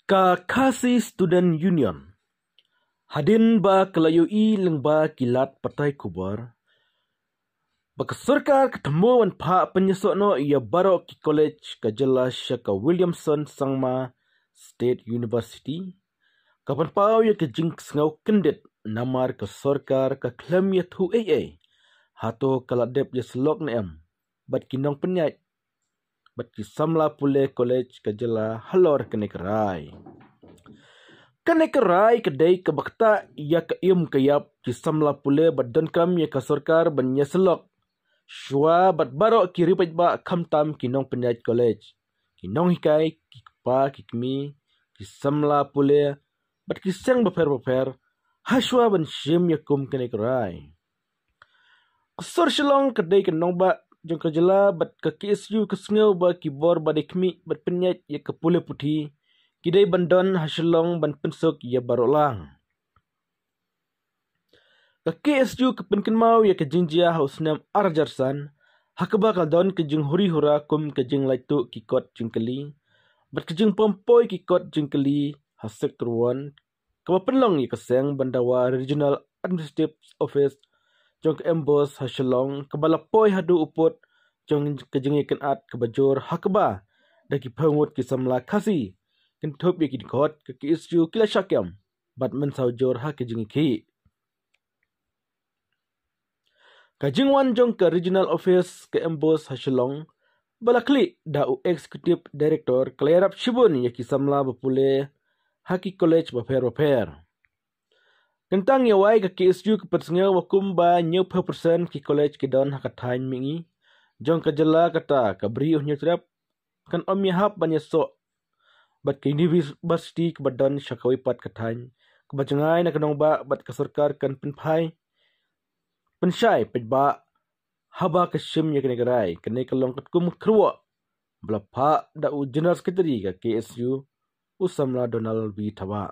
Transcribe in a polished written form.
Ka Khasi Student Union hadin ba kelayui lengba kilat patai kubar. Baka surkar ketemu wan pa penyesok no ia barok ki college ka jelas ka Williamson Sangma State University. Kapan pau ya ke jing sengau kendet namar ke surkar ka klaim ya thu hato kaladep ya selok na bat kinong penyat bat ki samla pule college ka jela halor kene kerai. Kene kerai kedai ke bakta ya ke kayap ki samla pule bat don kam ya ka surkar ban ya selok. Shua bat barok ki ripat ba kam tam kinong penyat college. Kinong hikai ki pa ki kmi ki samla pule bat ki seng baper haswa ban shim ya kum kene kerai. Kusur shalong kedai kenong ba jong kejela bat ke KSU kesengau ba kibor ba dekmi bat penyat ya ke pule putih kidai bandon hasilong ban pensuk ya barolang. Ke KSU ke penken mau ya ke jingjia hausnam arjarsan hakba kaldon ke jing huri hura kum ke jing laitu kikot jingkeli bat ke jing pompoi kikot jingkeli hasek turwan kaba penlong ya keseng bandawa regional administrative office jong ke embos hasilong kebala poi hadu uput jong ke jing ikan at kebajur hakba daki pengut ki samla khasi kentup ya ki dikot ke KSU kila syakyam bat mensaujur ha ke jing ki. Kajingwan jong ke regional office ke embos hasilong balakli da executive director Klerap Shibun ya ki samla bapule haki college baper. Kentang ya wai ke KSU ke persengau wakum ba nyau persen ki college ki don hakatain mingi jong ke jela kata ke beri nyetrap kan om yahap banyak sok bat ke university ke badan syakawi pat katain ke bajengai na kenong ba bat ke sarkar kan penpai pensyai pejba haba ke sim ya kene gerai kene kelong ketkum kruwa belapa da general secretary ke KSU usamla Donald B. Taba.